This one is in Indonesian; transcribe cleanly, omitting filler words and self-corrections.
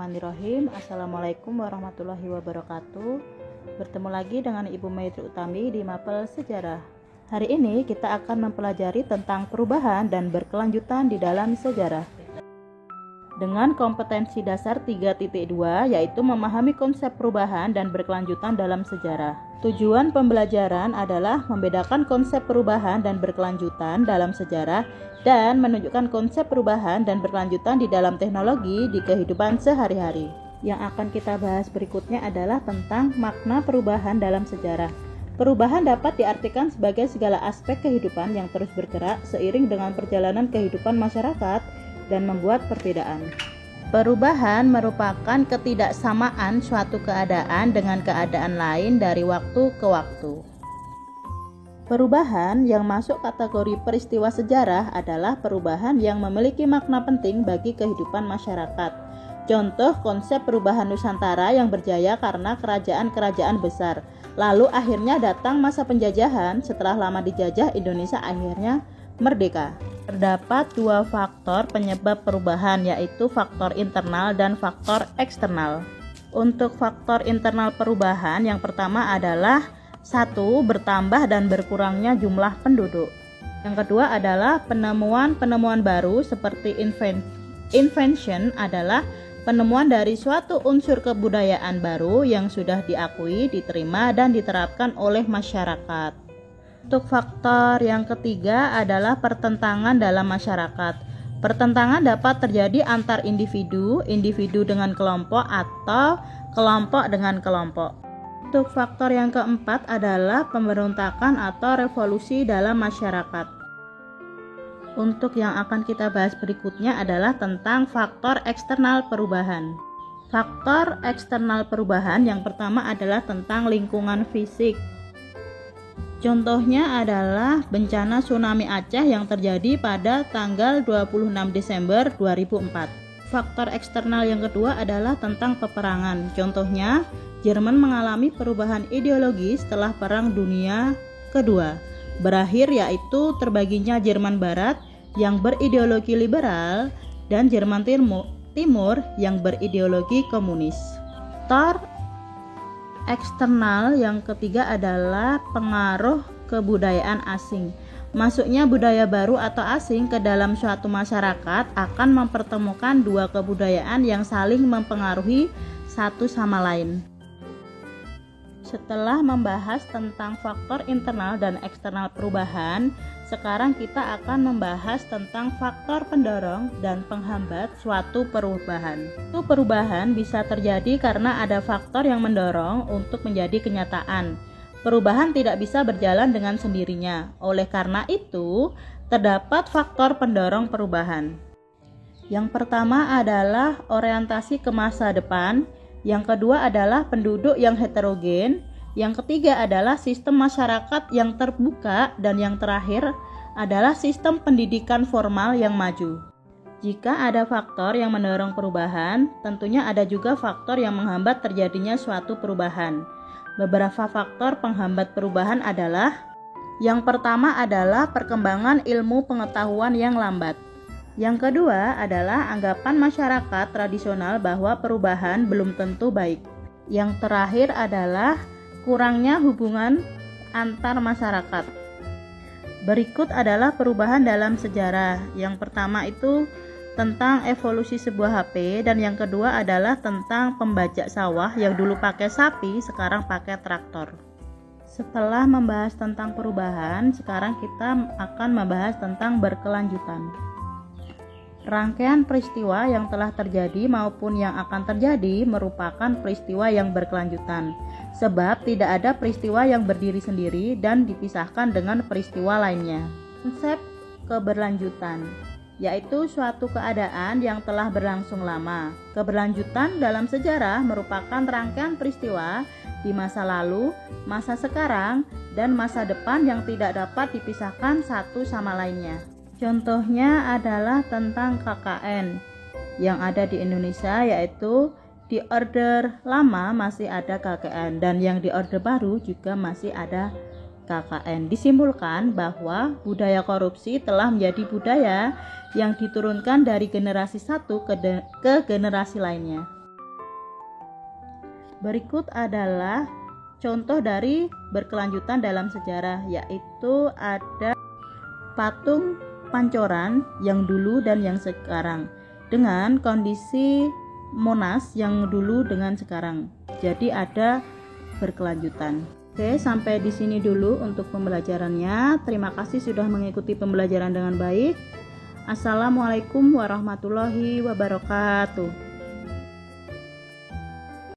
Bismillahirrahmanirrahim. Assalamualaikum warahmatullahi wabarakatuh. Bertemu lagi dengan Ibu Maitri Utami di Mapel Sejarah. Hari ini kita akan mempelajari tentang perubahan dan berkelanjutan di dalam sejarah. Dengan kompetensi dasar 3.2 yaitu memahami konsep perubahan dan berkelanjutan dalam sejarah. Tujuan pembelajaran adalah membedakan konsep perubahan dan berkelanjutan dalam sejarah dan menunjukkan konsep perubahan dan berkelanjutan di dalam teknologi di kehidupan sehari-hari. Yang akan kita bahas berikutnya adalah tentang makna perubahan dalam sejarah. Perubahan dapat diartikan sebagai segala aspek kehidupan yang terus bergerak seiring dengan perjalanan kehidupan masyarakat dan membuat perbedaan. Perubahan merupakan ketidaksamaan suatu keadaan dengan keadaan lain dari waktu ke waktu. Perubahan yang masuk kategori peristiwa sejarah adalah perubahan yang memiliki makna penting bagi kehidupan masyarakat. Contoh konsep perubahan Nusantara yang berjaya karena kerajaan-kerajaan besar. Lalu akhirnya datang masa penjajahan, setelah lama dijajah Indonesia akhirnya merdeka. Terdapat dua faktor penyebab perubahan, yaitu faktor internal dan faktor eksternal. Untuk faktor internal perubahan, yang pertama adalah 1. Bertambah dan berkurangnya jumlah penduduk. Yang kedua adalah penemuan-penemuan baru seperti invention adalah penemuan dari suatu unsur kebudayaan baru yang sudah diakui, diterima, dan diterapkan oleh masyarakat. Untuk faktor yang ketiga adalah pertentangan dalam masyarakat. Pertentangan dapat terjadi antar individu, individu dengan kelompok, atau kelompok dengan kelompok. Untuk faktor yang keempat adalah pemberontakan atau revolusi dalam masyarakat. Untuk yang akan kita bahas berikutnya adalah tentang faktor eksternal perubahan. Faktor eksternal perubahan yang pertama adalah tentang lingkungan fisik. Contohnya adalah bencana tsunami Aceh yang terjadi pada tanggal 26 Desember 2004. Faktor eksternal yang kedua adalah tentang peperangan. Contohnya, Jerman mengalami perubahan ideologi setelah Perang Dunia Kedua. Berakhir yaitu terbaginya Jerman Barat yang berideologi liberal dan Jerman Timur yang berideologi komunis. Faktor eksternal yang ketiga adalah pengaruh kebudayaan asing. Masuknya budaya baru atau asing ke dalam suatu masyarakat akan mempertemukan dua kebudayaan yang saling mempengaruhi satu sama lain. Setelah membahas tentang faktor internal dan eksternal perubahan, sekarang kita akan membahas tentang faktor pendorong dan penghambat suatu perubahan. Suatu perubahan bisa terjadi karena ada faktor yang mendorong untuk menjadi kenyataan. Perubahan tidak bisa berjalan dengan sendirinya. Oleh karena itu, terdapat faktor pendorong perubahan. Yang pertama adalah orientasi ke masa depan. Yang kedua adalah penduduk yang heterogen. Yang ketiga adalah sistem masyarakat yang terbuka. Dan yang terakhir adalah sistem pendidikan formal yang maju. Jika ada faktor yang mendorong perubahan, tentunya ada juga faktor yang menghambat terjadinya suatu perubahan. Beberapa faktor penghambat perubahan adalah: yang pertama adalah perkembangan ilmu pengetahuan yang lambat. Yang kedua adalah anggapan masyarakat tradisional bahwa perubahan belum tentu baik. Yang terakhir adalah kurangnya hubungan antar masyarakat. Berikut adalah perubahan dalam sejarah. Yang pertama itu tentang evolusi sebuah HP, dan yang kedua adalah tentang pembajak sawah yang dulu pakai sapi, sekarang pakai traktor. Setelah membahas tentang perubahan, sekarang kita akan membahas tentang berkelanjutan. Rangkaian peristiwa yang telah terjadi maupun yang akan terjadi merupakan peristiwa yang berkelanjutan, sebab tidak ada peristiwa yang berdiri sendiri dan dipisahkan dengan peristiwa lainnya. Konsep keberlanjutan yaitu suatu keadaan yang telah berlangsung lama. Keberlanjutan dalam sejarah merupakan rangkaian peristiwa di masa lalu, masa sekarang, dan masa depan yang tidak dapat dipisahkan satu sama lainnya. Contohnya adalah tentang KKN yang ada di Indonesia, yaitu di Orde Lama masih ada KKN dan yang di Orde Baru juga masih ada KKN. Disimpulkan bahwa budaya korupsi telah menjadi budaya yang diturunkan dari generasi satu ke generasi lainnya. Berikut adalah contoh dari berkelanjutan dalam sejarah, yaitu ada patung Pancoran yang dulu dan yang sekarang, dengan kondisi Monas yang dulu dengan sekarang. Jadi ada berkelanjutan. Oke, sampai di sini dulu untuk pembelajarannya. Terima kasih sudah mengikuti pembelajaran dengan baik. Assalamualaikum warahmatullahi wabarakatuh.